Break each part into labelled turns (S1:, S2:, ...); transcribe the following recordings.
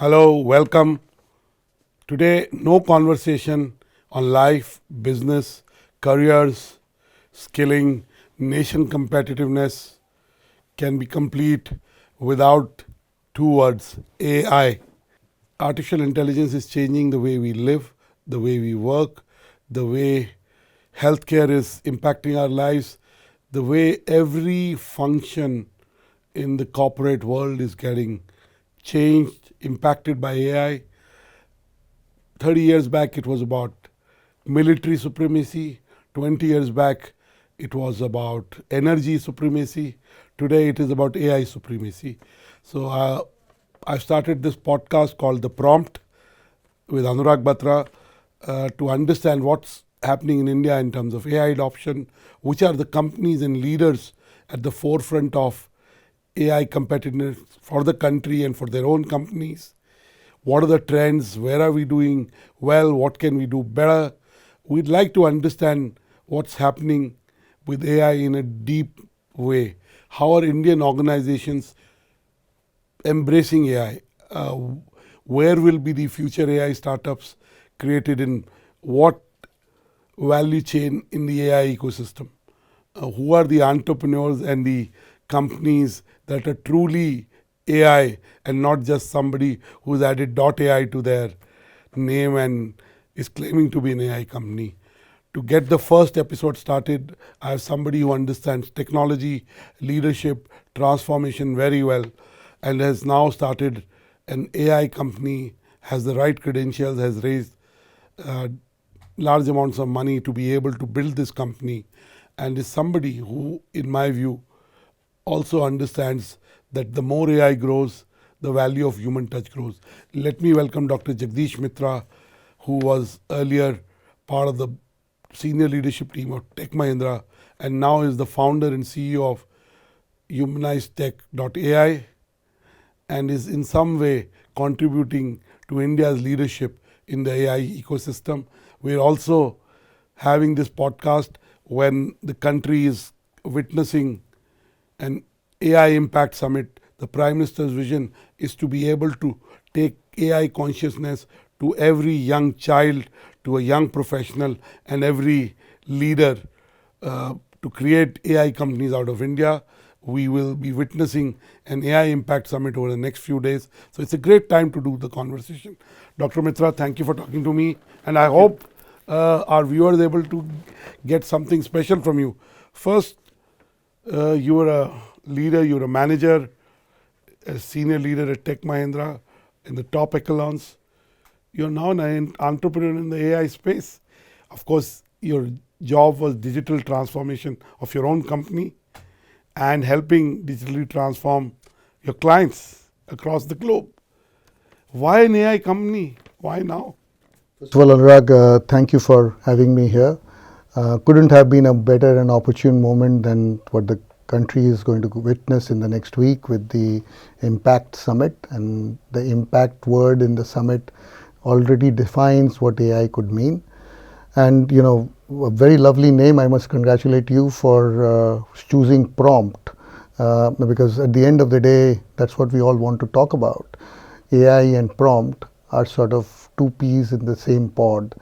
S1: Hello, welcome. Today, no conversation on life, business, careers, skilling, nation competitiveness can be complete without two words AI. Artificial intelligence is changing the way we live, the way we work, the way healthcare is impacting our lives, the way every function in the corporate world is getting changed, impacted by AI. 30 years back, it was about military supremacy. 20 years back, it was about energy supremacy. Today, it is about AI supremacy. So, I started this podcast called The Prompt with Annurag Batra to understand what's happening in India in terms of AI adoption, which are the companies and leaders at the forefront of AI competitiveness for the country and for their own companies. What are the trends? Where are we doing well? What can we do better? We'd like to understand what's happening with AI in a deep way. How are Indian organizations embracing AI? Where will be the future AI startups created in what value chain in the AI ecosystem? Who are the entrepreneurs and the companies that are truly AI and not just somebody who's added .ai to their name and is claiming to be an AI company? To get the first episode started, I have somebody who understands technology, leadership, transformation very well, and has now started an AI company, has the right credentials, has raised large amounts of money to be able to build this company, and is somebody who, in my view, also understands that the more AI grows, the value of human touch grows. Let me welcome Dr. Jagdish Mitra, who was earlier part of the senior leadership team of Tech Mahindra and now is the founder and CEO of humanizetech.ai and is in some way contributing to India's leadership in the AI ecosystem. We're also having this podcast when the country is witnessing an AI Impact Summit. The Prime Minister's vision is to be able to take AI consciousness to every young child, to a young professional, and every leader to create AI companies out of India. We will be witnessing an AI Impact Summit over the next few days. So it's a great time to do the conversation. Dr. Mitra, thank you for talking to me. And I hope our viewers are able to get something special from you. First, you were a leader, you were a manager, a senior leader at Tech Mahindra in the top echelons. You're now an entrepreneur in the AI space. Of course, your job was digital transformation of your own company and helping digitally transform your clients across the globe. Why an AI company? Why now?
S2: First of all, Anurag, thank you for having me here. Couldn't have been a better and opportune moment than what the country is going to witness in the next week with the Impact Summit. And the impact word in the summit already defines what AI could mean. And, a very lovely name. I must congratulate you for choosing Prompt, because at the end of the day, that's what we all want to talk about. AI and Prompt are sort of two peas in the same pod,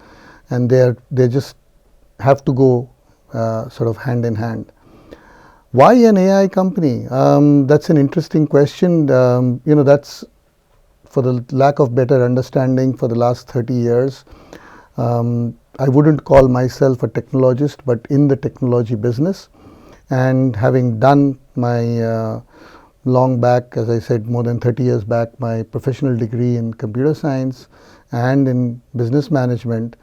S2: and they just have to go sort of hand in hand. Why an AI company? That's an interesting question. That's for the lack of better understanding for the last 30 years. I wouldn't call myself a technologist, but in the technology business, and having done my long back, as I said, more than 30 years back, my professional degree in computer science and in business management,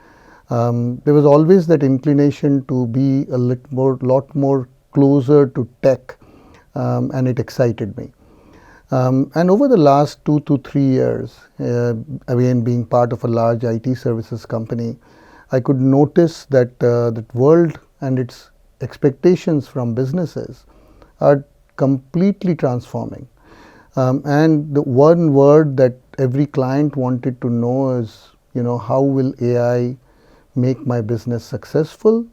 S2: there was always that inclination to be a lot more closer to tech, and it excited me. And over the last 2 to 3 years, again being part of a large IT services company, I could notice that that world and its expectations from businesses are completely transforming. And the one word that every client wanted to know is, how will AI make my business successful?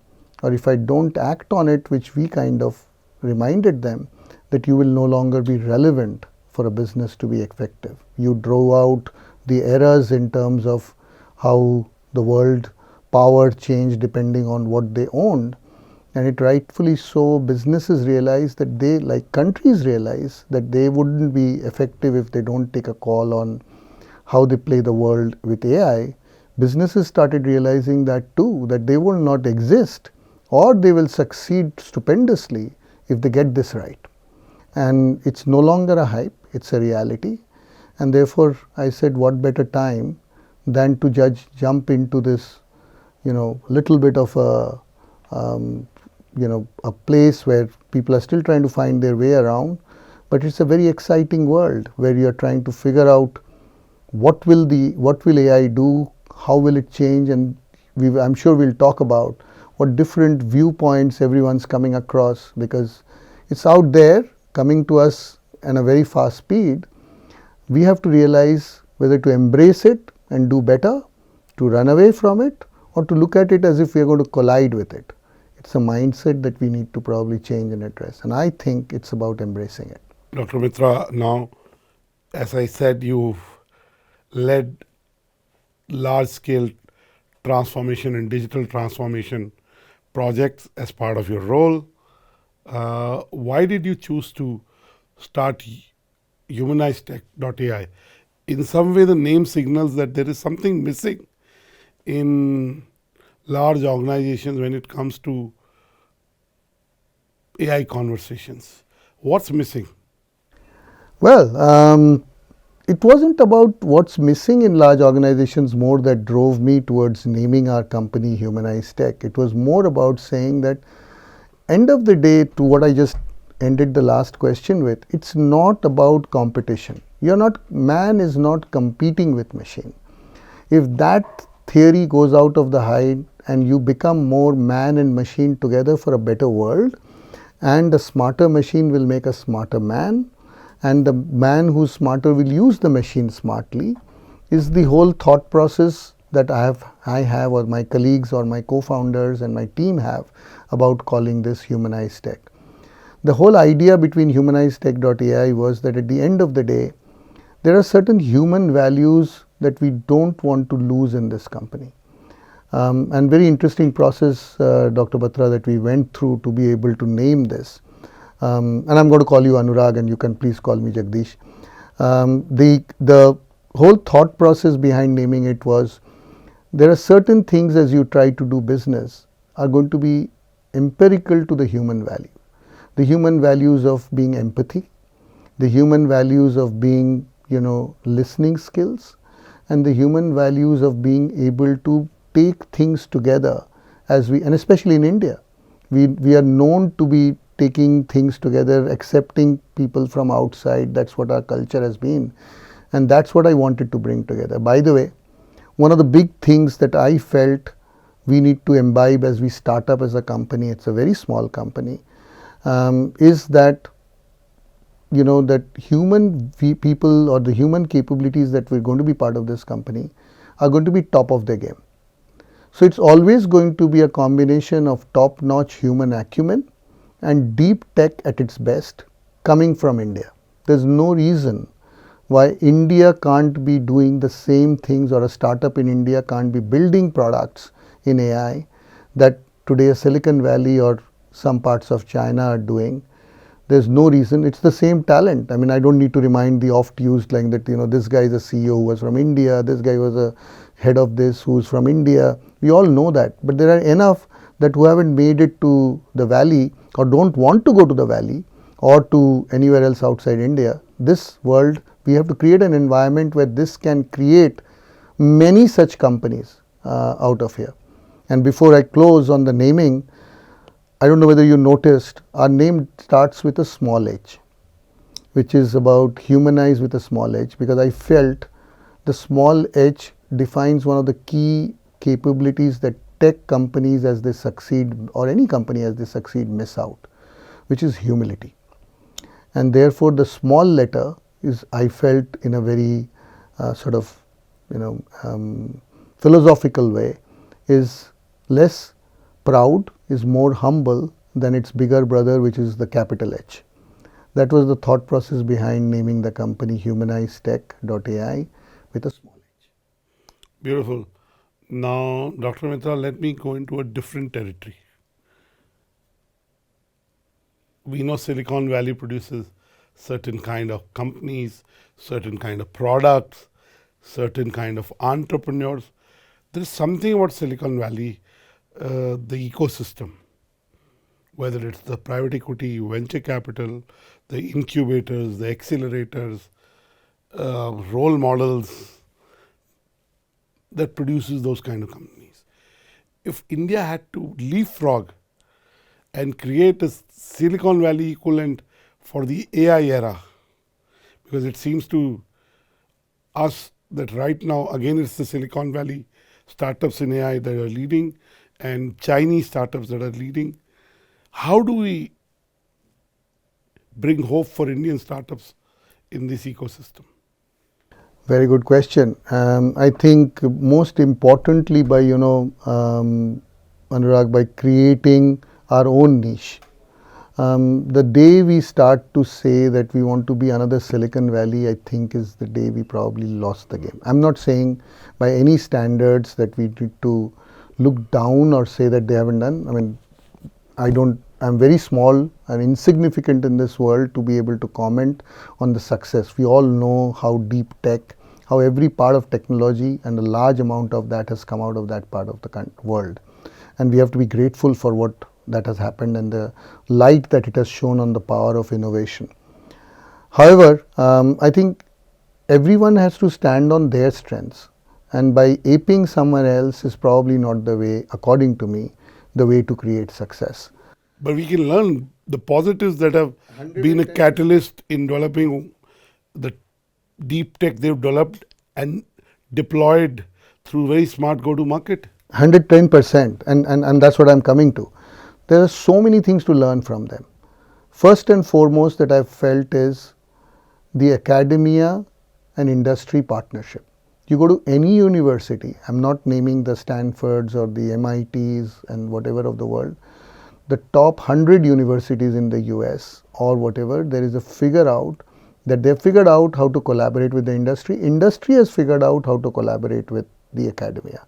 S2: Or if I don't act on it, which we kind of reminded them, that you will no longer be relevant for a business to be effective. You drove out the eras in terms of how the world power changed depending on what they owned. And it rightfully so, businesses realize that they, like countries realize, that they wouldn't be effective if they don't take a call on how they play the world with AI. Businesses started realizing that too, that they will not exist or they will succeed stupendously if they get this right. And it's no longer a hype, it's a reality. And therefore, I said, what better time than to jump into this, little bit of a, a place where people are still trying to find their way around. But it's a very exciting world where you're trying to figure out what will AI do, how will it change, and I'm sure we'll talk about what different viewpoints everyone's coming across, because it's out there coming to us at a very fast speed. We have to realize whether to embrace it and do better, to run away from it, or to look at it as if we are going to collide with it. It's a mindset that we need to probably change and address. And I think it's about embracing it.
S1: Dr. Mitra, now, as I said, you've led large scale transformation and digital transformation projects as part of your role. Why did you choose to start humanizetech.ai? In some way, the name signals that there is something missing in large organizations when it comes to AI conversations. What's missing?
S2: Well, it wasn't about what's missing in large organizations more that drove me towards naming our company Humanized Tech. It was more about saying that, end of the day, to what I just ended the last question with, it's not about competition. Man is not competing with machine. If that theory goes out of the hide and you become more man and machine together for a better world, and a smarter machine will make a smarter man, and the man who's smarter will use the machine smartly, is the whole thought process that I have, or my colleagues or my co-founders and my team have, about calling this Humanized Tech. The whole idea between humanizetech.ai was that at the end of the day, there are certain human values that we don't want to lose in this company. And very interesting process, Dr. Batra, that we went through to be able to name this. And I'm going to call you Annurag, and you can please call me Jagdish. The whole thought process behind naming it was, there are certain things as you try to do business are going to be empirical to the human value. The human values of being empathy, the human values of being, listening skills, and the human values of being able to take things together, and especially in India, we are known to be taking things together, accepting people from outside. That's what our culture has been, and that's what I wanted to bring together. By the way, one of the big things that I felt we need to imbibe as we start up as a company, it's a very small company, is that that human people, or the human capabilities that we're going to be part of this company, are going to be top of the game. So it's always going to be a combination of top-notch human acumen and deep tech at its best, coming from India. There's no reason why India can't be doing the same things, or a startup in India can't be building products in AI that today Silicon Valley or some parts of China are doing. There's no reason. It's the same talent. I mean, I don't need to remind the oft-used line that, this guy is a CEO who was from India, this guy was a head of this who's from India. We all know that. But there are enough that who haven't made it to the valley, or don't want to go to the valley, or to anywhere else outside India. This world, we have to create an environment where this can create many such companies out of here. And before I close on the naming, I don't know whether you noticed, our name starts with a small h, which is about humanize with a small h, because I felt the small h defines one of the key capabilities that tech companies as they succeed, or any company as they succeed, miss out, which is humility. And therefore the small letter is, I felt, in a very sort of philosophical way, is less proud, is more humble than its bigger brother, which is the capital H. That was the thought process behind naming the company humanizetech.ai with a small
S1: Beautiful. Now, Dr. Mitra, let me go into a different territory. We know Silicon Valley produces certain kind of companies, certain kind of products, certain kind of entrepreneurs. There is something about Silicon Valley, the ecosystem, whether it's the private equity, venture capital, the incubators, the accelerators, role models that produces those kind of companies. If India had to leapfrog and create a Silicon Valley equivalent for the AI era, because it seems to us that right now, again, it's the Silicon Valley startups in AI that are leading and Chinese startups that are leading. How do we bring hope for Indian startups in this ecosystem?
S2: Very good question. I think most importantly by, Anurag, by creating our own niche. The day we start to say that we want to be another Silicon Valley, I think is the day we probably lost the game. I'm not saying by any standards that we need to look down or say that they haven't done. I mean, I'm very small and insignificant in this world to be able to comment on the success. We all know how deep tech, how every part of technology and a large amount of that has come out of that part of the world. And we have to be grateful for what that has happened and the light that it has shown on the power of innovation. However, I think everyone has to stand on their strengths, and by aping someone else is probably not the way, according to me, the way to create success.
S1: But we can learn the positives that have been a catalyst in developing the deep tech they've developed and deployed through very smart go-to-market.
S2: 110%, and that's what I'm coming to. There are so many things to learn from them. First and foremost that I've felt is the academia and industry partnership. You go to any university, I'm not naming the Stanfords or the MITs and whatever of the world, the top 100 universities in the US or whatever, there is a figure out that they've figured out how to collaborate with the industry. Industry has figured out how to collaborate with the academia.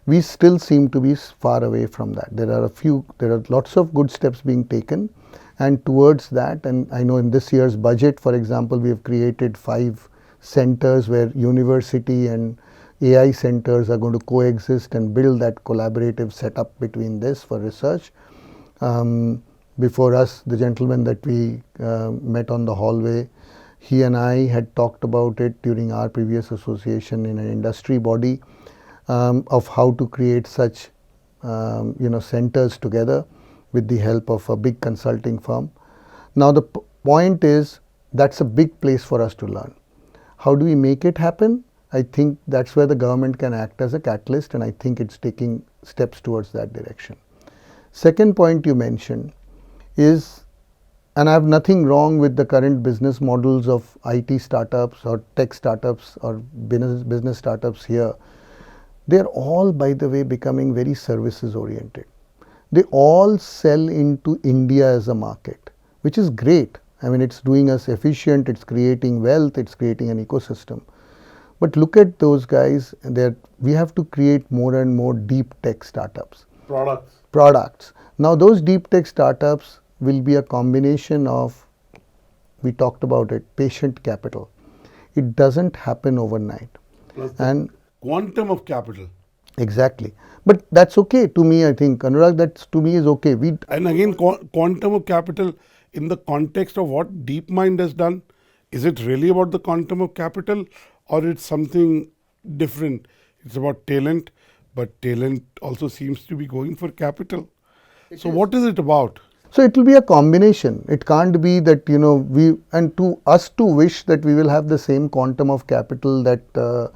S2: We still seem to be far away from that. There are lots of good steps being taken, and towards that, and I know in this year's budget, for example, we have created 5 centers where university and AI centers are going to coexist and build that collaborative setup between this for research. Before us, the gentleman that we met on the hallway, he and I had talked about it during our previous association in an industry body. Of how to create such centers together with the help of a big consulting firm. Now the point is that's a big place for us to learn. How do we make it happen? I think that's where the government can act as a catalyst, and I think it's taking steps towards that direction. Second point you mentioned is, and I have nothing wrong with the current business models of IT startups or tech startups or business startups here. They're all, by the way, becoming very services oriented. They all sell into India as a market, which is great. I mean, it's doing us efficient, it's creating wealth, it's creating an ecosystem. But look at those guys, we have to create more and more deep tech startups. Products. Now those deep tech startups will be a combination of, we talked about it, patient capital. It doesn't happen overnight. And
S1: quantum of capital.
S2: Exactly. But that's okay to me, I think. Anurag, that to me is okay.
S1: And again, quantum of capital in the context of what DeepMind has done, is it really about the quantum of capital or it's something different? It's about talent, but talent also seems to be going for capital. So what is it about?
S2: So it will be a combination. It can't be that, to us to wish that we will have the same quantum of capital that the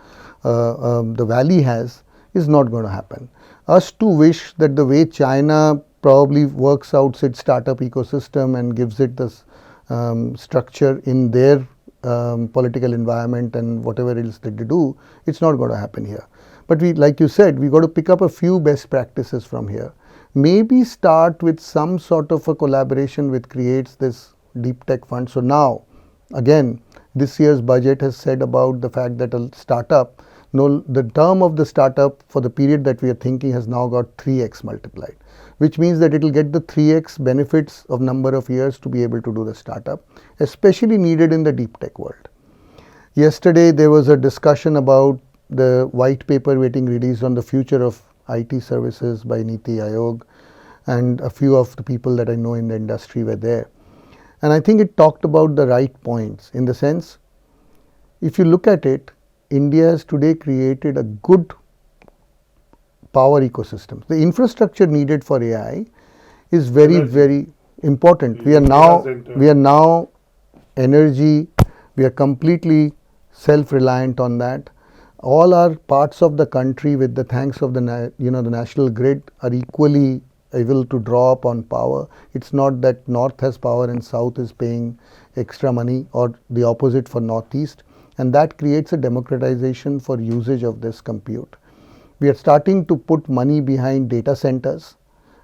S2: Valley has is not going to happen. Us to wish that the way China probably works out its startup ecosystem and gives it this structure in their political environment and whatever else that they do, it's not going to happen here. But like you said, we got to pick up a few best practices from here. Maybe start with some sort of a collaboration which creates this deep tech fund. So now, again, this year's budget has said about the fact that a startup no, the term of the startup for the period that we are thinking has now got 3x multiplied, which means that it will get the 3x benefits of number of years to be able to do the startup, especially needed in the deep tech world. Yesterday, there was a discussion about the white paper getting released on the future of IT services by Niti Aayog, and a few of the people that I know in the industry were there. And I think it talked about the right points, in the sense, if you look at it, India has today created a good power ecosystem. The infrastructure needed for AI is very, very important. We are now energy, we are completely self-reliant on that. All our parts of the country, with the thanks of the the national grid, are equally able to draw upon power. It's not that north has power and south is paying extra money, or the opposite for northeast, and that creates a democratization for usage of this compute. We are starting to put money behind data centers,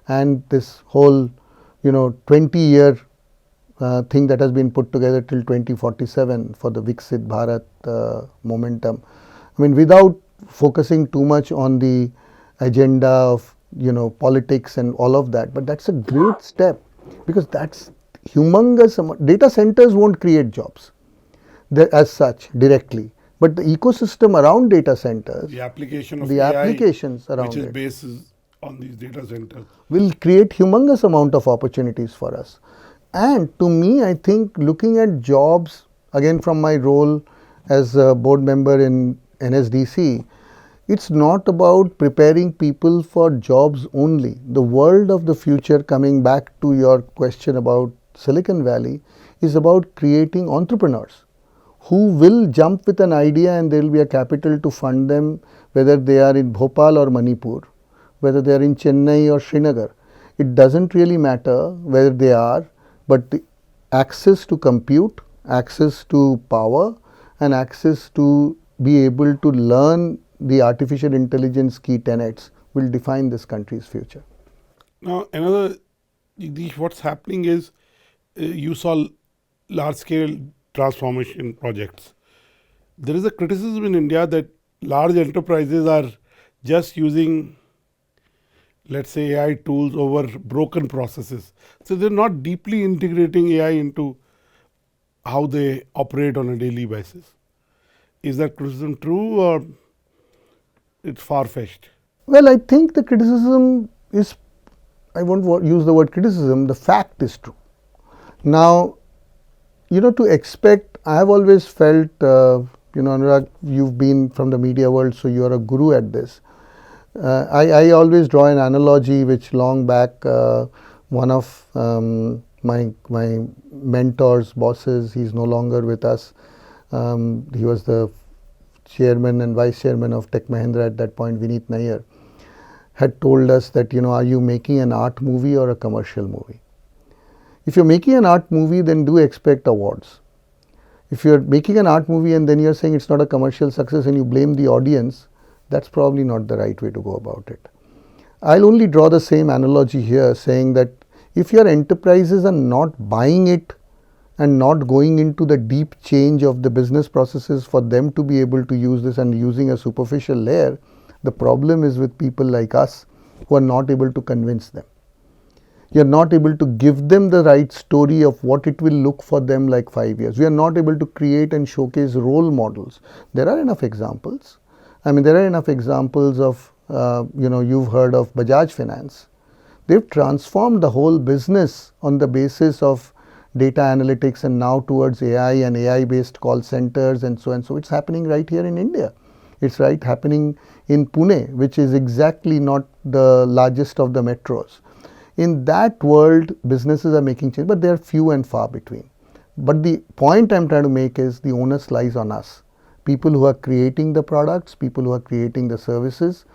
S2: and this whole 20-year thing that has been put together till 2047 for the Viksit Bharat momentum. I mean, without focusing too much on the agenda of politics and all of that, but that's a great step, because that's humongous amount. Data centers won't create jobs as such directly, but the ecosystem around data centers,
S1: the application of
S2: the
S1: AI,
S2: applications around
S1: which is
S2: it,
S1: based on these data centers,
S2: will create humongous amount of opportunities for us. And to me, I think, looking at jobs, again from my role as a board member in NSDC, it's not about preparing people for jobs only. The world of the future, coming back to your question about Silicon Valley, is about creating entrepreneurs who will jump with an idea, and there will be a capital to fund them, whether they are in Bhopal or Manipur, whether they are in Chennai or Srinagar. It doesn't really matter where they are, but the access to compute, access to power, and access to be able to learn the artificial intelligence key tenets will define this country's future.
S1: Now, another, Jagdish, what's happening is you saw large-scale transformation projects. There is a criticism in India that large enterprises are just using, let's say, AI tools over broken processes. So they're not deeply integrating AI into how they operate on a daily basis. Is that criticism true, or it's far-fetched?
S2: Well, I think the criticism is, I won't use the word criticism, the fact is true. Now, to expect, I have always felt, Anurag, you've been from the media world, so you are a guru at this. I always draw an analogy which long back one of my mentors, bosses, he's no longer with us. He was the chairman and vice chairman of Tech Mahindra at that point, Vineet Nair, had told us that, are you making an art movie or a commercial movie? If you're making an art movie, then do expect awards. If you're making an art movie and then you're saying it's not a commercial success and you blame the audience, that's probably not the right way to go about it. I'll only draw the same analogy here, saying that if your enterprises are not buying it and not going into the deep change of the business processes for them to be able to use this and using a superficial layer, the problem is with people like us who are not able to convince them. You're not able to give them the right story of what it will look for them like 5 years. We are not able to create and showcase role models. There are enough examples. There are enough examples of, you've heard of Bajaj Finance. They've transformed the whole business on the basis of data analytics and now towards AI and AI-based call centers and so on. So it's happening right here in India. It's happening in Pune, which is exactly not the largest of the metros. In that world, businesses are making change, but they are few and far between. But the point I'm trying to make is the onus lies on us. People who are creating the products, people who are creating the services,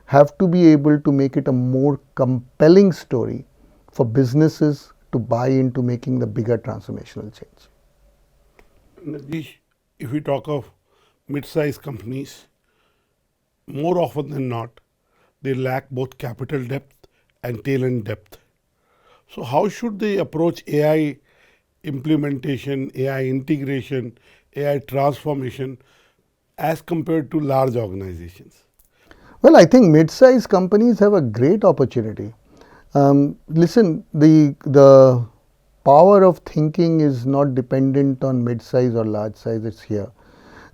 S2: have to be able to make it a more compelling story for businesses to buy into making the bigger transformational change.
S1: Jagdish, if we talk of mid-sized companies, more often than not, they lack both capital depth and talent depth. So how should they approach AI implementation, AI integration, AI transformation as compared to large organizations?
S2: Well, I think mid-sized companies have a great opportunity. Listen, the power of thinking is not dependent on mid-size or large size. It's here,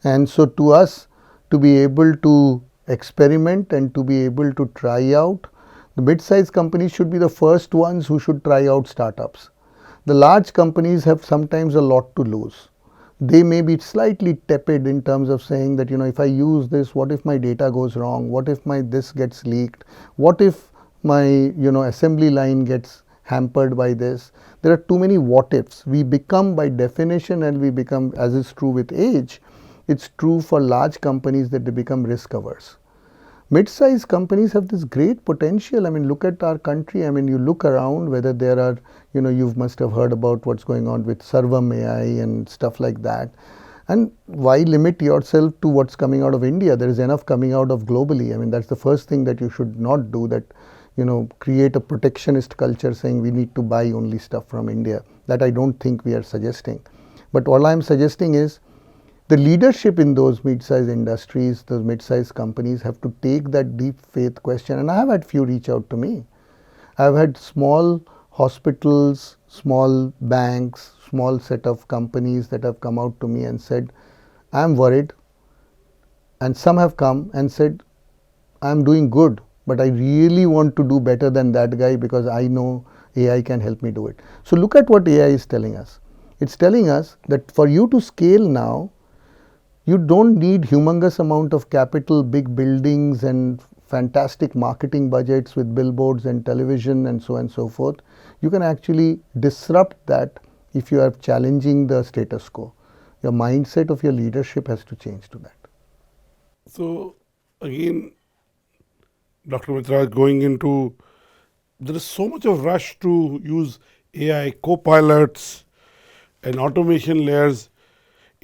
S2: and so to us, to be able to experiment and to be able to try out, the mid-sized companies should be the first ones who should try out startups. The large companies have sometimes a lot to lose. They may be slightly tepid in terms of saying that, if I use this, what if my data goes wrong? What if my this gets leaked? What if my assembly line gets hampered by this? There are too many what ifs. We become, by definition, and we become, as is true with age, it's true for large companies that they become risk averse. Mid-sized companies have this great potential. I mean, look at our country. I mean, you look around, whether there are, you must have heard about what's going on with Sarvam AI and stuff like that. And why limit yourself to what's coming out of India? There is enough coming out of globally. I mean, that's the first thing that you should not do, that, create a protectionist culture saying we need to buy only stuff from India. That I don't think we are suggesting. But all I'm suggesting is, the leadership in those mid-sized industries, those mid-sized companies, have to take that deep faith question. And I have had few reach out to me. I've had small hospitals, small banks, small set of companies that have come out to me and said, I'm worried. And some have come and said, I'm doing good, but I really want to do better than that guy because I know AI can help me do it. So look at what AI is telling us. It's telling us that for you to scale now, you don't need humongous amount of capital, big buildings and fantastic marketing budgets with billboards and television and so on and so forth. You can actually disrupt that if you are challenging the status quo. Your mindset of your leadership has to change to that.
S1: So again, Dr. Mitra, going into, there is so much of rush to use AI, co-pilots and automation layers.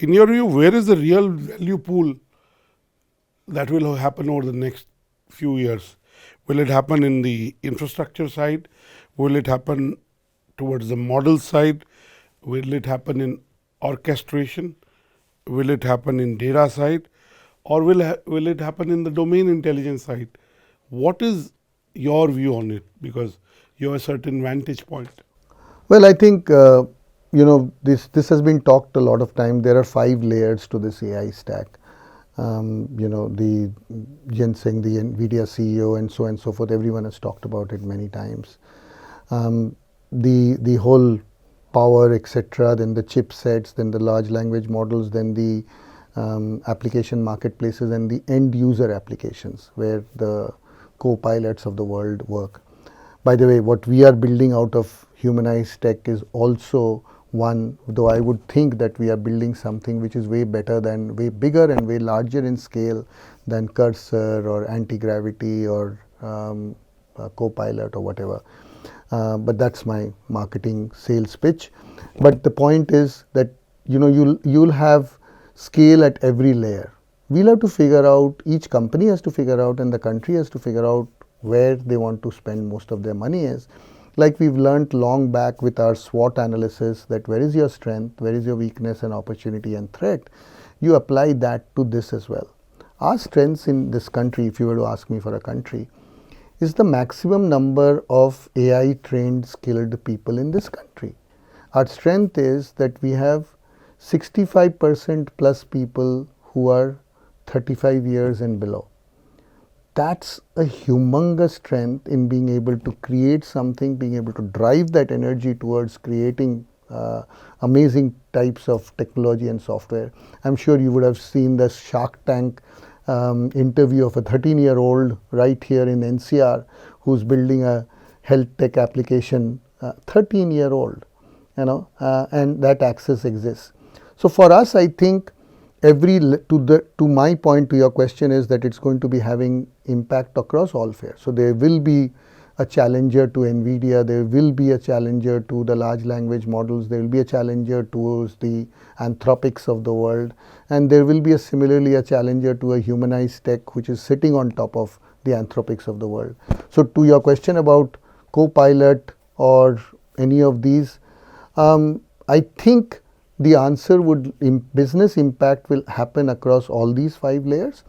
S1: In your view, where is the real value pool that will happen over the next few years? Will it happen in the infrastructure side? Will it happen towards the model side? Will it happen in orchestration? Will it happen in data side? Or will it happen in the domain intelligence side? What is your view on it? Because you have a certain vantage point.
S2: Well, I think this has been talked a lot of time. There are 5 layers to this AI stack. The Jensen, the NVIDIA CEO, and so on and so forth. Everyone has talked about it many times. The whole power, etc. Then the chipsets, then the large language models, then the application marketplaces, and the end user applications where the co-pilots of the world work. By the way, what we are building out of humanized tech is also one, though I would think that we are building something which is way better than, way bigger and way larger in scale than Cursor or anti-gravity or Copilot or whatever. But that's my marketing sales pitch. But the point is that you'll have scale at every layer. We'll have to figure out, each company has to figure out, and the country has to figure out where they want to spend most of their money is. Like we've learned long back with our SWOT analysis, that where is your strength, where is your weakness and opportunity and threat, you apply that to this as well. Our strengths in this country, if you were to ask me for a country, is the maximum number of AI trained skilled people in this country. Our strength is that we have 65% plus people who are 35 years and below. That's a humongous strength in being able to create something, being able to drive that energy towards creating amazing types of technology and software. I'm sure you would have seen the Shark Tank interview of a 13-year-old right here in NCR who's building a health tech application, 13-year-old, and that access exists. So for us, I think to my point to your question is that it's going to be having impact across all fares. So there will be a challenger to NVIDIA, there will be a challenger to the large language models, there will be a challenger towards the Anthropics of the world, and there will be similarly a challenger to a humanized tech which is sitting on top of the Anthropics of the world. So to your question about Copilot or any of these, I think the answer would, business impact will happen across all these 5 layers.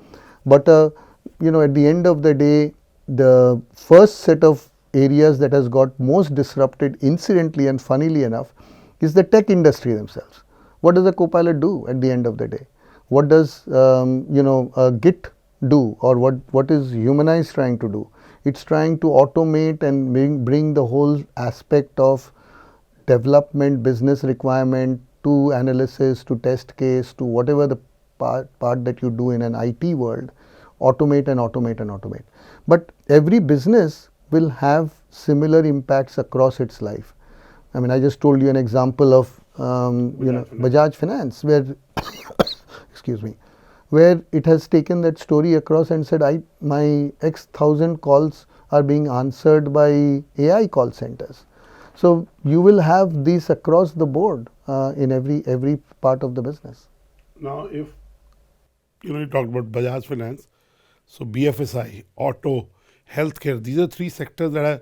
S2: But at the end of the day, the first set of areas that has got most disrupted, incidentally and funnily enough, is the tech industry themselves. What does a Copilot do at the end of the day? What does a Git do, or what is Humanize trying to do? It's trying to automate and bring the whole aspect of development, business requirement, to analysis, to test case, to whatever the part that you do in an IT world, automate and automate and automate. But every business will have similar impacts across its life. I mean, I just told you an example of Bajaj Finance, where excuse me, where it has taken that story across and said, my X thousand calls are being answered by AI call centers. So you will have these across the board in every part of the business.
S1: Now, if you talked about Bajaj Finance, so BFSI, auto, healthcare, these are 3 sectors that are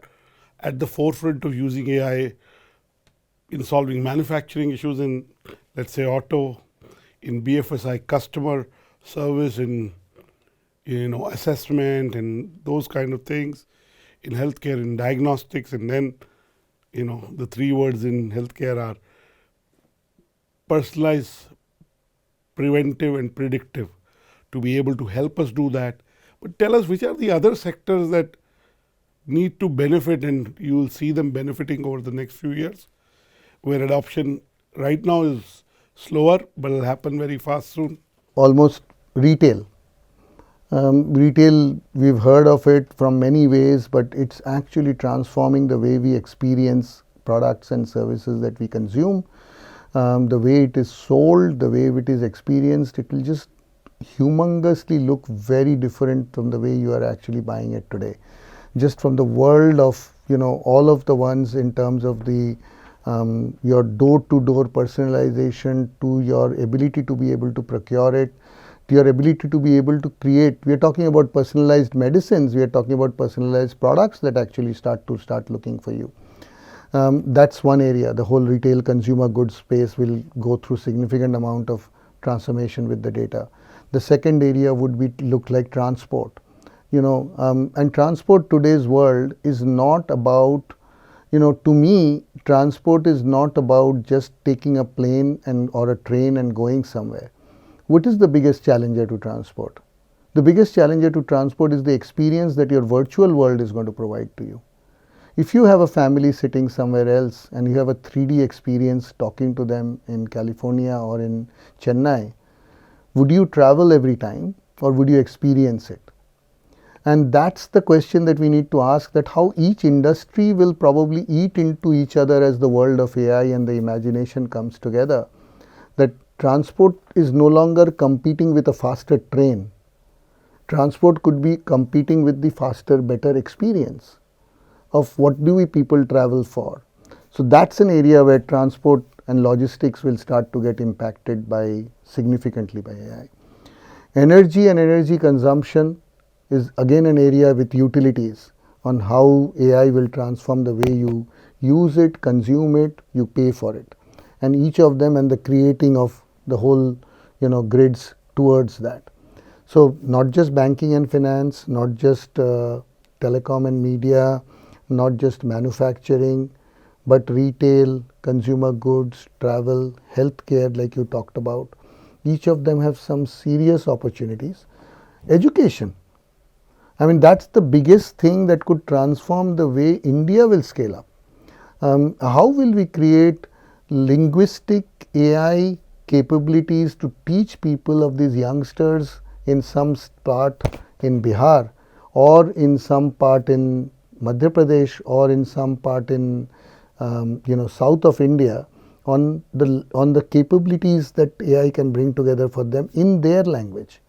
S1: at the forefront of using AI in solving manufacturing issues in, let's say, auto, in BFSI, customer service, in assessment and those kind of things, in healthcare, in diagnostics, and then the 3 words in healthcare are personalized, preventive, and predictive, to be able to help us do that. But tell us, which are the other sectors that need to benefit, and you will see them benefiting over the next few years, where adoption right now is slower, but will happen very fast soon?
S2: Almost retail. Retail, we've heard of it from many ways, but it's actually transforming the way we experience products and services that we consume. The way it is sold, the way it is experienced, it will just humongously look very different from the way you are actually buying it today. Just from the world of, all of the ones in terms of the your door-to-door personalization, to your ability to be able to procure it, to your ability to be able to create. We are talking about personalized medicines. We are talking about personalized products that actually start looking for you. That's one area. The whole retail consumer goods space will go through significant amount of transformation with the data. The second area would be look like transport. And transport, today's world is not about, to me, transport is not about just taking a plane or a train and going somewhere. What is the biggest challenger to transport? The biggest challenger to transport is the experience that your virtual world is going to provide to you. If you have a family sitting somewhere else and you have a 3D experience talking to them in California or in Chennai, would you travel every time, or would you experience it? And that's the question that we need to ask, that how each industry will probably eat into each other as the world of AI and the imagination comes together. That transport is no longer competing with a faster train. Transport could be competing with the faster, better experience of what do we people travel for. So that's an area where transport and logistics will start to get impacted significantly by AI. Energy and energy consumption is again an area with utilities on how AI will transform the way you use it, consume it, you pay for it. And each of them, and the creating of the whole grids towards that. So not just banking and finance, not just telecom and media, not just manufacturing, but retail, consumer goods, travel, healthcare, like you talked about. Each of them have some serious opportunities. Education. I mean, that's the biggest thing that could transform the way India will scale up. How will we create linguistic AI capabilities to teach people of these youngsters in some part in Bihar, or in some part in Madhya Pradesh, or in some part in south of India, on the capabilities that AI can bring together for them in their language.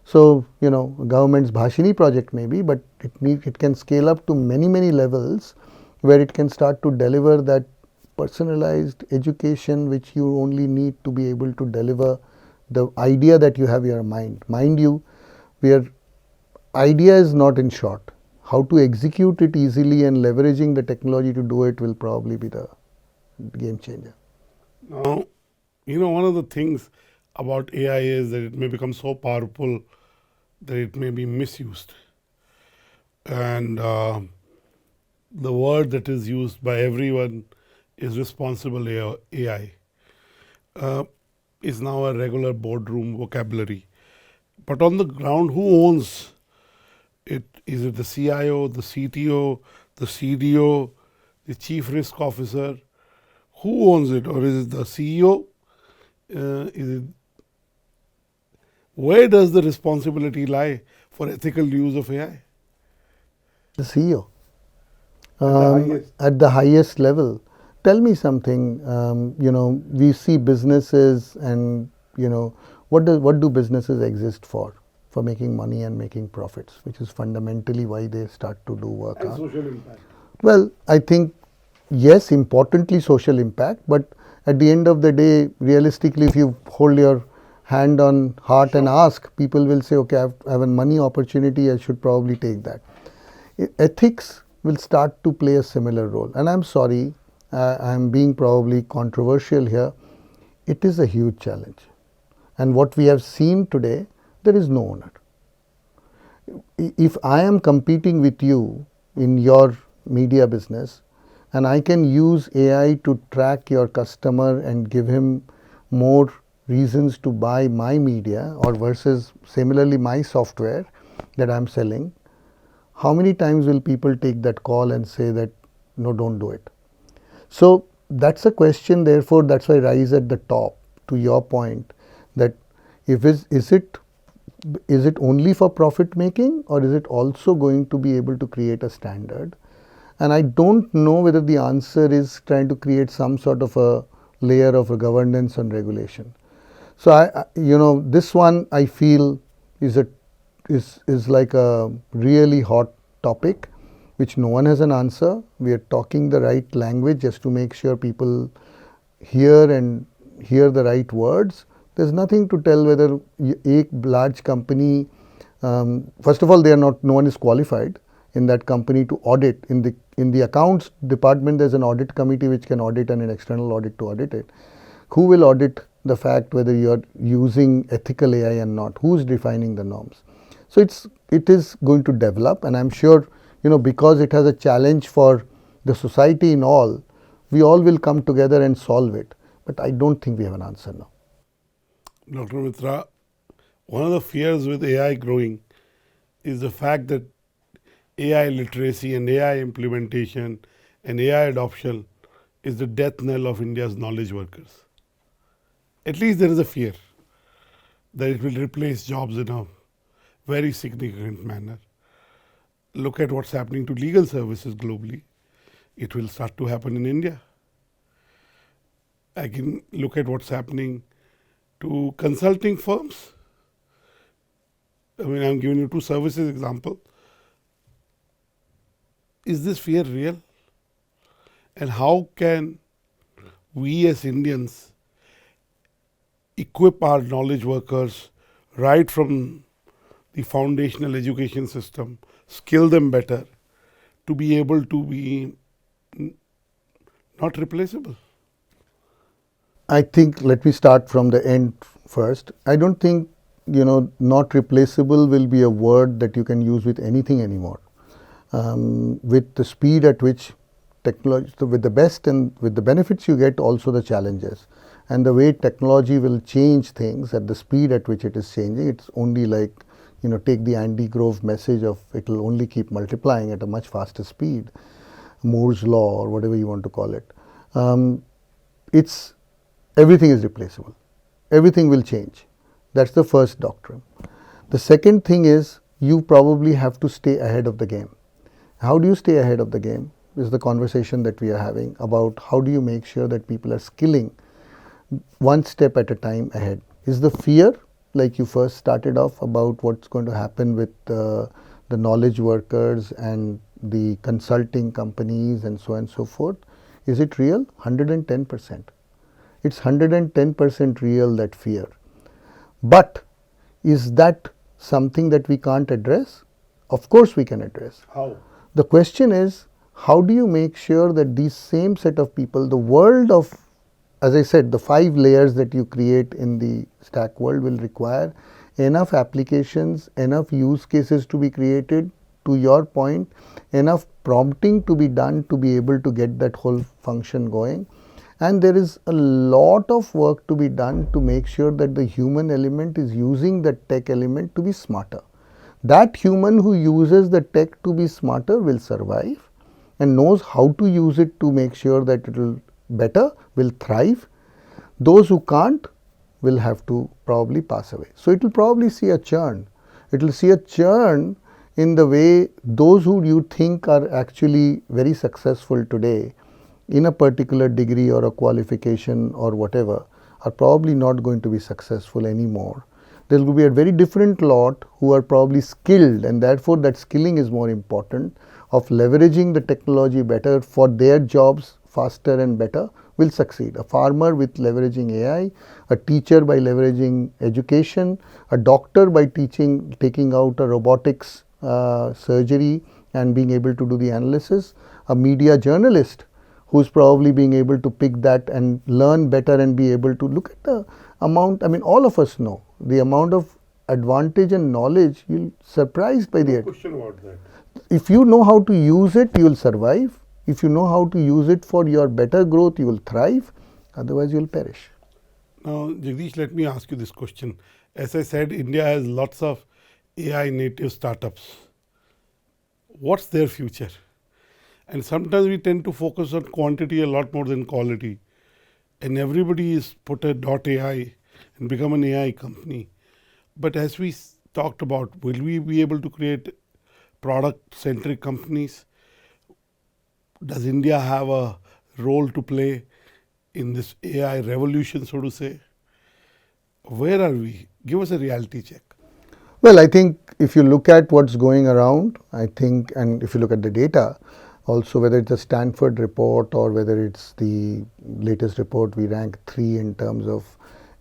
S2: So government's Bhashini project maybe, but it can scale up to many levels, where it can start to deliver that personalized education which you only need to be able to deliver the idea that you have in your mind. Mind you, where idea is not in short. How to execute it easily and leveraging the technology to do it will probably be the game changer.
S1: Now, One of the things about AI is that it may become so powerful that it may be misused. And the word that is used by everyone is responsible AI. Uh, is now a regular boardroom vocabulary. But on the ground, who owns it? Is it the CIO, the CTO, the CDO, the Chief Risk Officer? Who owns it? Or is it the CEO? Where does the responsibility lie for ethical use of AI?
S2: The CEO.
S1: At the highest.
S2: At the highest level. Tell me something. We see businesses, and what do businesses exist for? For making money and making profits, which is fundamentally why they start to do work.
S1: And social impact.
S2: Well, I think yes, importantly social impact, but at the end of the day, realistically, if you hold your hand on heart and ask, people will say, okay, I have a money opportunity, I should probably take that. Ethics will start to play a similar role. And I'm sorry, I'm being probably controversial here. It is a huge challenge. And what we have seen today, there is no owner. If I am competing with you in your media business, and I can use AI to track your customer and give him more reasons to buy my media, or versus similarly my software that I'm selling, how many times will people take that call and say that, no, don't do it? So that's a question, therefore, that's why I rise at the top to your point, that if is it only for profit making, or is it also going to be able to create a standard? And I don't know whether the answer is trying to create some sort of a layer of a governance and regulation. So this one I feel is like a really hot topic, which no one has an answer. We are talking the right language just to make sure people hear the right words. There's nothing to tell whether a large company, first of all, no one is qualified in that company to audit. In the accounts department, there's an audit committee which can audit, and an external audit to audit it. Who will audit the fact whether you are using ethical AI and not? Who's defining the norms? So it is going to develop, and I'm sure, because it has a challenge for the society in all, we all will come together and solve it. But I don't think we have an answer now.
S1: Dr. Mitra, one of the fears with AI growing is the fact that AI literacy and AI implementation and AI adoption is the death knell of India's knowledge workers. At least there is a fear that it will replace jobs in a very significant manner. Look at what's happening to legal services globally. It will start to happen in India. I can look at what's happening to consulting firms. I mean, I'm giving you two services example. Is this fear real? And how can we as Indians equip our knowledge workers right from the foundational education system, skill them better to be able to be not replaceable?
S2: I think, let me start from the end first. I don't think, not replaceable will be a word that you can use with anything anymore. With the speed at which technology, with the best and with the benefits you get, also the challenges. And the way technology will change things at the speed at which it is changing, it's only like, take the Andy Grove message of it will only keep multiplying at a much faster speed, Moore's law or whatever you want to call it. Everything is replaceable. Everything will change. That's the first doctrine. The second thing is, you probably have to stay ahead of the game. How do you stay ahead of the game is the conversation that we are having about how do you make sure that people are skilling one step at a time ahead. Is the fear, like you first started off, about what's going to happen with the knowledge workers and the consulting companies and so on and so forth, is it real? 110%. It's 110% real, that fear. But is that something that we can't address? Of course we can address.
S1: How?
S2: The question is, how do you make sure that these same set of people, the world of as I said, the 5 layers that you create in the stack world will require enough applications, enough use cases to be created, to your point, enough prompting to be done to be able to get that whole function going. And there is a lot of work to be done to make sure that the human element is using the tech element to be smarter. That human who uses the tech to be smarter will survive and knows how to use it to make sure that it will better, will thrive. Those who can't will have to probably pass away. So it will probably see a churn. It will see a churn in the way those who you think are actually very successful today in a particular degree or a qualification or whatever are probably not going to be successful anymore. There will be a very different lot who are probably skilled, and therefore that skilling is more important, of leveraging the technology better for their jobs faster and better will succeed. A farmer with leveraging AI, a teacher by leveraging education, a doctor by taking out a robotics surgery and being able to do the analysis, a media journalist who's probably being able to pick that and learn better and be able to look at the amount. I mean, all of us know the amount of advantage and knowledge. You'll surprised by the
S1: question about that.
S2: If you know how to use it, you will survive. If you know how to use it for your better growth, you will thrive. Otherwise, you will perish.
S1: Now, Jagdish, let me ask you this question. As I said, India has lots of AI native startups. What's their future? And sometimes we tend to focus on quantity a lot more than quality. And everybody is put a .ai and become an AI company. But as we talked about, will we be able to create product-centric companies? Does India have a role to play in this AI revolution, so to say? Where are we? Give us a reality check.
S2: Well, I think if you look at what's going around, I think, and if you look at the data, also whether it's a Stanford report or whether it's the latest report, we rank 3 in terms of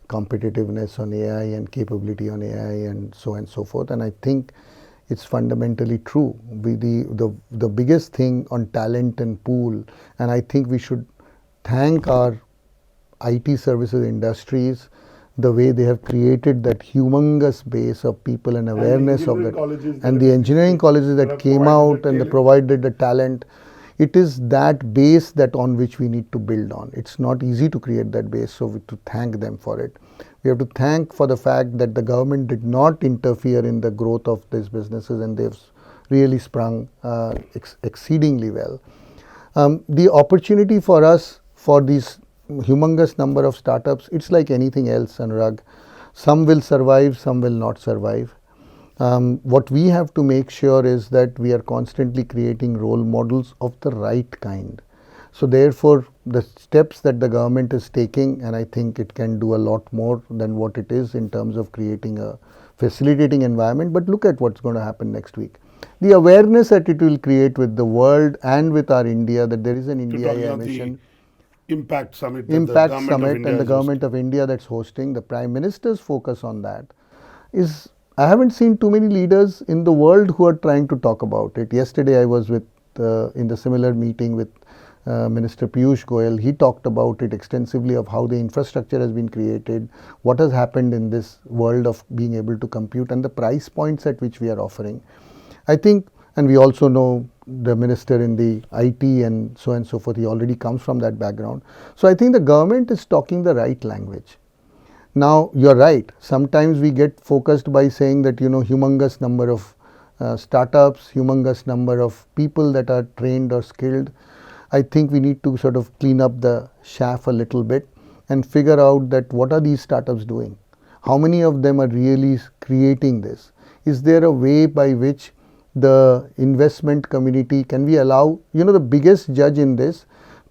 S2: competitiveness on AI and capability on AI and so on and so forth. And I think it's fundamentally true. The biggest thing on talent and pool, and I think we should thank our IT services industries, the way they have created that humongous base of people and awareness of that, and the engineering colleges that came out and they provided the talent. It is that base that on which we need to build on. It's not easy to create that base, so we have to thank them for it. We have to thank for the fact that the government did not interfere in the growth of these businesses, and they've really sprung exceedingly well. The opportunity for us for these humongous number of startups, it's like anything else, Anurag. Some will survive, some will not survive. What we have to make sure is that we are constantly creating role models of the right kind. So therefore, the steps that the government is taking, and I think it can do a lot more than what it is in terms of creating a facilitating environment. But look at what's going to happen next week. The awareness that it will create with the world and with our India, that there is an India AI mission.
S1: Impact Summit.
S2: Impact Summit and the Government of India that's hosting, the Prime Minister's focus on that is, I haven't seen too many leaders in the world who are trying to talk about it. Yesterday I was with in the similar meeting with Minister Piyush Goyal. He talked about it extensively of how the infrastructure has been created, what has happened in this world of being able to compute and the price points at which we are offering. I think, and we also know the minister in the IT and so on and so forth, he already comes from that background. So I think the government is talking the right language. Now, you're right. Sometimes we get focused by saying that, humongous number of startups, humongous number of people that are trained or skilled. I think we need to sort of clean up the chaff a little bit and figure out that what are these startups doing? How many of them are really creating this? Is there a way by which the investment community, can we allow, the biggest judge in this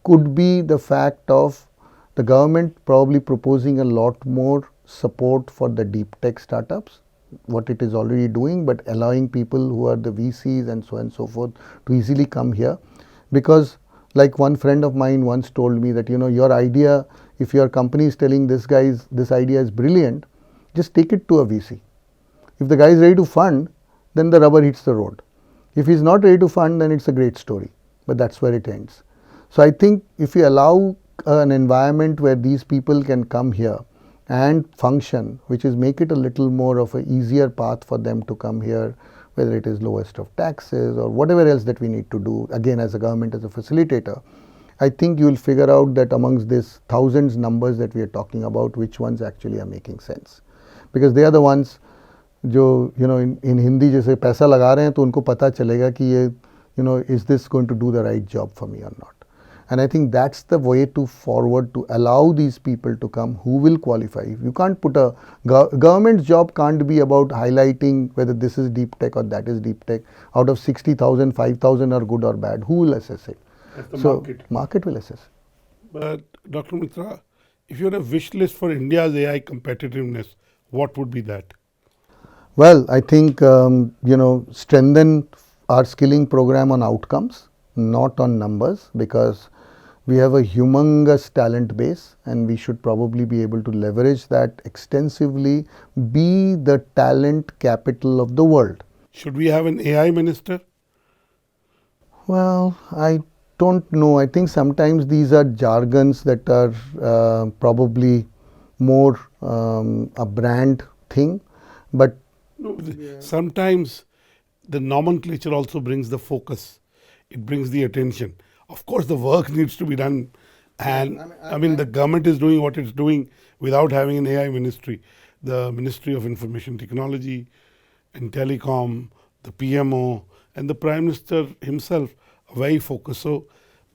S2: could be the fact of the government probably proposing a lot more support for the deep tech startups, what it is already doing, but allowing people who are the VCs and so on and so forth to easily come here. Because like one friend of mine once told me that, your idea, if your company is telling this idea is brilliant, just take it to a VC. If the guy is ready to fund, then the rubber hits the road. If he's not ready to fund, then it's a great story, but that's where it ends. So I think if you allow an environment where these people can come here and function, which is make it a little more of an easier path for them to come here, whether it is lowest of taxes or whatever else that we need to do, again as a government, as a facilitator, I think you will figure out that amongst these thousands numbers that we are talking about, which ones actually are making sense. Because they are the ones जो in Hindi जैसे पैसा लगा रहे हैं तो उनको पता चलेगा कि ये is this going to do the right job for me or not. And I think that's the way to forward, to allow these people to come who will qualify. You can't put a government job can't be about highlighting whether this is deep tech or that is deep tech. Out of 60,000, 5,000 are good or bad. Who will assess it?
S1: That's the
S2: So market will assess.
S1: But Dr. Mitra, if you had a wish list for India's AI competitiveness, what would be that?
S2: Well, I think strengthen our skilling program on outcomes, not on numbers, because we have a humongous talent base and we should probably be able to leverage that extensively, be the talent capital of the world.
S1: Should we have an AI minister?
S2: Well, I don't know. I think sometimes these are jargons that are probably more a brand thing, but
S1: No, sometimes the nomenclature also brings the focus. It brings the attention. Of course, the work needs to be done. And I mean, the government is doing what it's doing without having an AI ministry. The Ministry of Information Technology and Telecom, the PMO, and the Prime Minister himself are very focused. So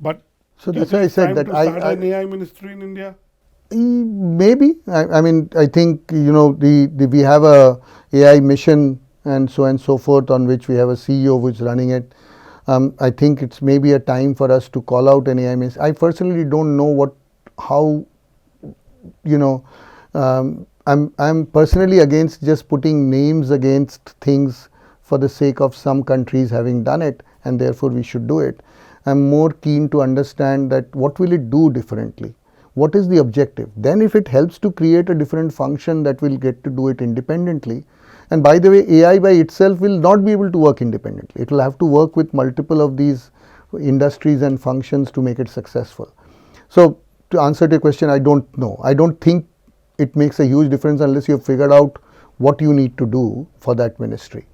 S2: that's why I said that
S1: I start an AI ministry in India.
S2: Maybe. I mean, I think, we have a AI mission and so forth, on which we have a CEO who is running it. I think it's maybe a time for us to call out an AI ministry. I personally don't know how, I'm personally against just putting names against things for the sake of some countries having done it, and therefore we should do it. I'm more keen to understand that what will it do differently? What is the objective? Then if it helps to create a different function, that will get to do it independently. And by the way, AI by itself will not be able to work independently. It will have to work with multiple of these industries and functions to make it successful. So to answer to your question, I don't know. I don't think it makes a huge difference unless you have figured out what you need to do for that ministry.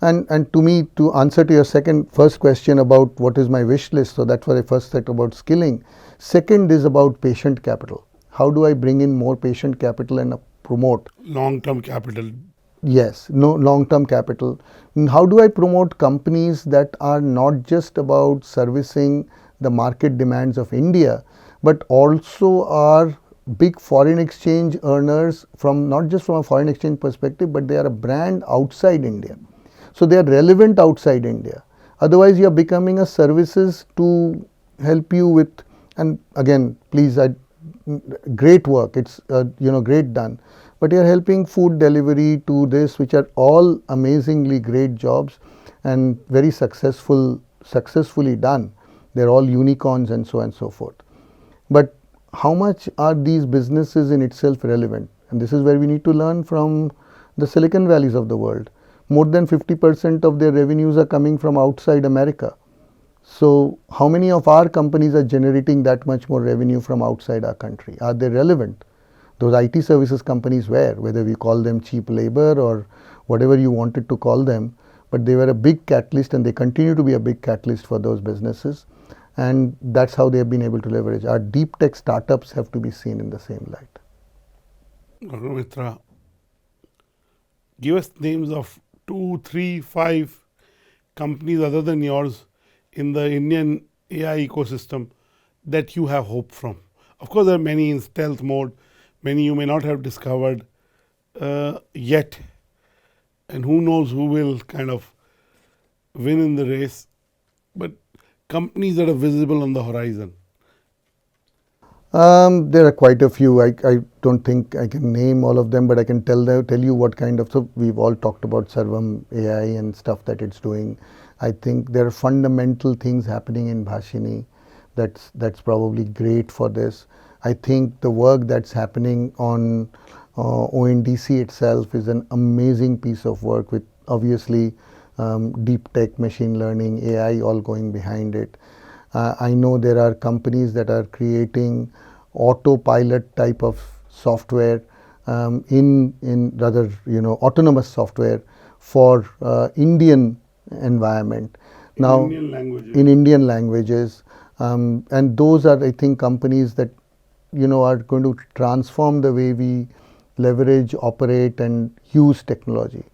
S2: And to me, to answer to your first question about what is my wish list, so that's what I first said about skilling. Second is about patient capital. How do I bring in more patient capital and promote?
S1: Long-term capital.
S2: Yes, no long-term capital. And how do I promote companies that are not just about servicing the market demands of India, but also are big foreign exchange earners from not just from a foreign exchange perspective, but they are a brand outside India. So they are relevant outside India. Otherwise, you are becoming a services to help you with, and again, please, great work. It's great done. But you are helping food delivery to this, which are all amazingly great jobs and very successfully done. They're all unicorns and so on and so forth. But how much are these businesses in itself relevant? And this is where we need to learn from the Silicon Valleys of the world. More than 50% of their revenues are coming from outside America. So how many of our companies are generating that much more revenue from outside our country? Are they relevant? Those IT services companies were, whether we call them cheap labor or whatever you wanted to call them, but they were a big catalyst and they continue to be a big catalyst for those businesses. And that's how they have been able to leverage. Our deep tech startups have to be seen in the same light.
S1: Dr. Mitra, give us names of 2, 3, 5 companies other than yours in the Indian AI ecosystem that you have hope from. Of course, there are many in stealth mode, many you may not have discovered yet, and who knows who will kind of win in the race, but companies that are visible on the horizon.
S2: There are quite a few. I don't think I can name all of them, but I can tell you what kind of. So we've all talked about Sarvam AI and stuff that it's doing. I think there are fundamental things happening in Bhashini that's probably great for this. I think the work that's happening on ONDC itself is an amazing piece of work with obviously deep tech, machine learning, AI all going behind it. I know there are companies that are creating autopilot type of software, in rather, autonomous software for Indian environment.
S1: In
S2: Now,
S1: Indian languages.
S2: in Indian languages, and those are, I think, companies that are going to transform the way we leverage, operate, and use technology.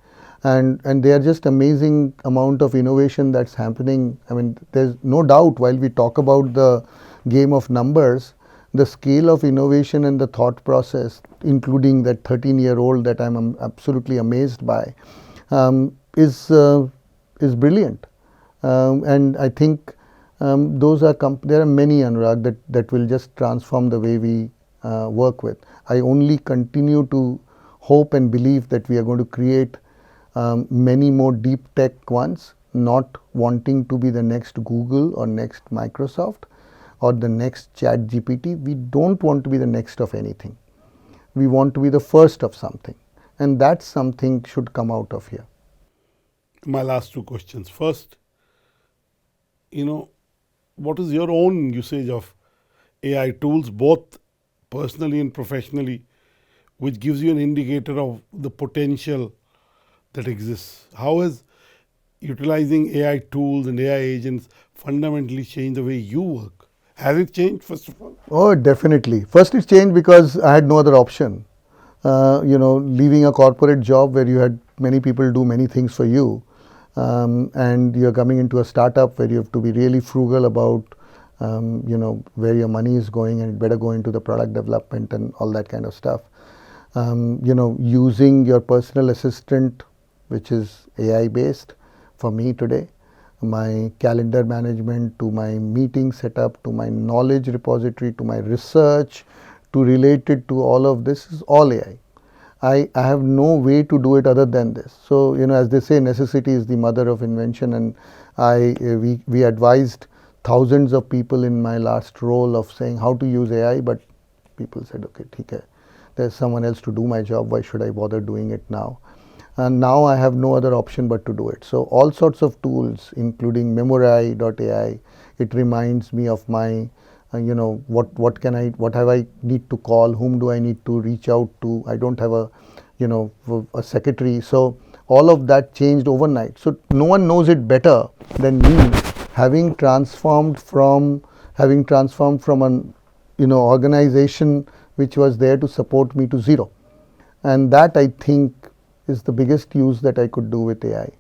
S2: And they are just amazing amount of innovation that's happening. I mean, there's no doubt, while we talk about the game of numbers, the scale of innovation and the thought process, including that 13-year-old that I'm absolutely amazed by, is brilliant. And I think those are there are many, Anurag, that will just transform the way we work with. I only continue to hope and believe that we are going to create many more deep tech ones, not wanting to be the next Google or next Microsoft or the next Chat GPT. We don't want to be the next of anything. We want to be the first of something. And that something should come out of here.
S1: My last two questions. First, what is your own usage of AI tools, both personally and professionally, which gives you an indicator of the potential that exists? How has utilizing AI tools and AI agents fundamentally changed the way you work? Has it changed, first of all?
S2: Oh, definitely. First, it changed because I had no other option. Leaving a corporate job where you had many people do many things for you, and you're coming into a startup where you have to be really frugal about, where your money is going, and it better go into the product development and all that kind of stuff. Using your personal assistant, which is AI based for me today, my calendar management, to my meeting setup, to my knowledge repository, to my research, to related to all of this is all AI. I have no way to do it other than this. So, as they say, necessity is the mother of invention, and we advised thousands of people in my last role of saying how to use AI, but people said, okay, okay, there's someone else to do my job. Why should I bother doing it now? And now I have no other option but to do it. So all sorts of tools, including Memory.ai, it reminds me of my, what have I need to call, whom do I need to reach out to? I don't have a secretary. So all of that changed overnight. So no one knows it better than me, having transformed from an organization which was there to support me to zero. And that, I think, is the biggest use that I could do with AI.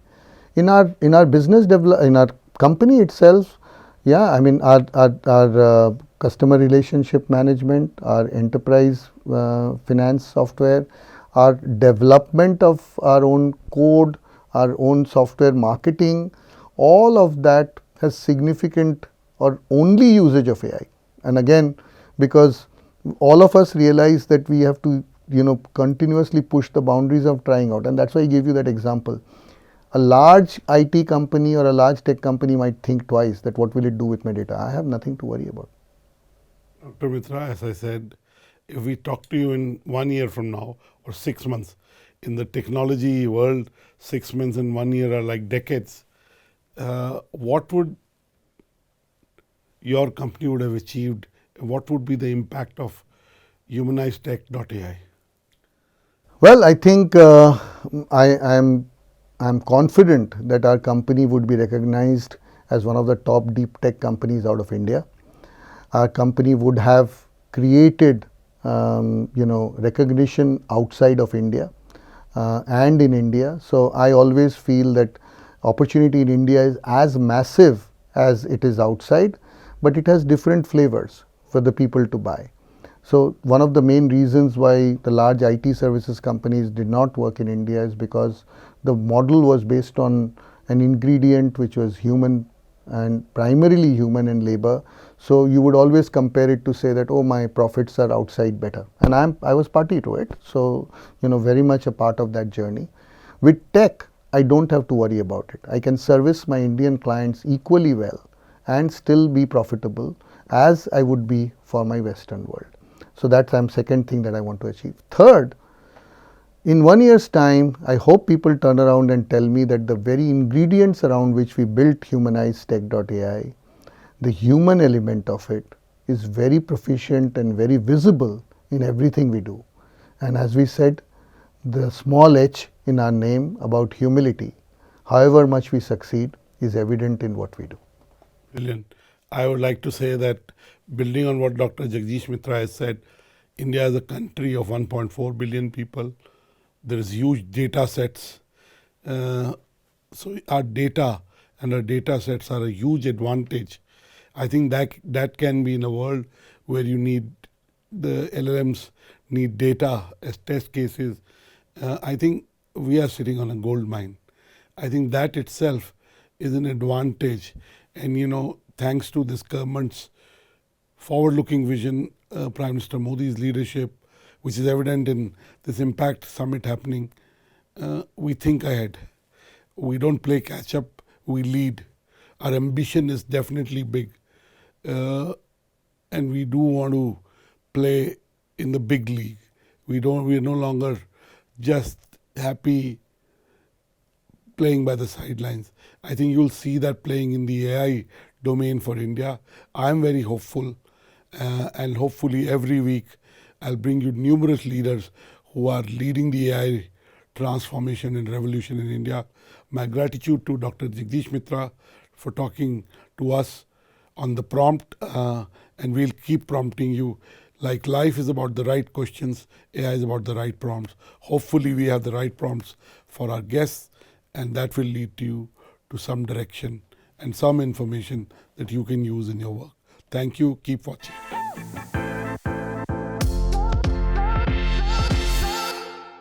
S2: In our business in our company itself, yeah, I mean, our customer relationship management, our enterprise finance software, our development of our own code, our own software marketing, all of that has significant or only usage of AI. And again, because all of us realize that we have to continuously push the boundaries of trying out. And that's why I gave you that example. A large IT company or a large tech company might think twice that what will it do with my data. I have nothing to worry about.
S1: Dr. Mitra, as I said, if we talk to you in 1 year from now or 6 months, in the technology world, 6 months and 1 year are like decades. What would your company would have achieved? What would be the impact of humanizetech.ai?
S2: Well, I think I'm confident that our company would be recognized as one of the top deep tech companies out of India. Our company would have created recognition outside of India and in India. So I always feel that opportunity in India is as massive as it is outside, but it has different flavors for the people to buy. So one of the main reasons why the large IT services companies did not work in India is because the model was based on an ingredient which was human, and primarily human and labor. So you would always compare it to say that, oh, my profits are outside better. And I was party to it. So, very much a part of that journey. With tech, I don't have to worry about it. I can service my Indian clients equally well and still be profitable as I would be for my Western world. So that's second thing that I want to achieve. Third, in 1 year's time, I hope people turn around and tell me that the very ingredients around which we built humanizetech.ai, the human element of it is very proficient and very visible in everything we do. And as we said, the small h in our name about humility, however much we succeed, is evident in what we do.
S1: Brilliant. I would like to say that building on what Dr. Jagdish Mitra has said, India is a country of 1.4 billion people. There is huge data sets. So our data and our data sets are a huge advantage. I think that can be in a world where you need the LLMs need data as test cases. I think we are sitting on a gold mine. I think that itself is an advantage. And thanks to this government's forward-looking vision, Prime Minister Modi's leadership, which is evident in this Impact Summit happening, we think ahead. We don't play catch up, we lead. Our ambition is definitely big. And we do want to play in the big league. We're no longer just happy playing by the sidelines. I think you'll see that playing in the AI domain for India. I'm very hopeful, and hopefully every week I'll bring you numerous leaders who are leading the AI transformation and revolution in India. My gratitude to Dr. Jagdish Mitra for talking to us on the prompt, and we'll keep prompting you. Like life is about the right questions, AI is about the right prompts. Hopefully we have the right prompts for our guests, and that will lead you to some direction and some information that you can use in your work. Thank you. Keep watching.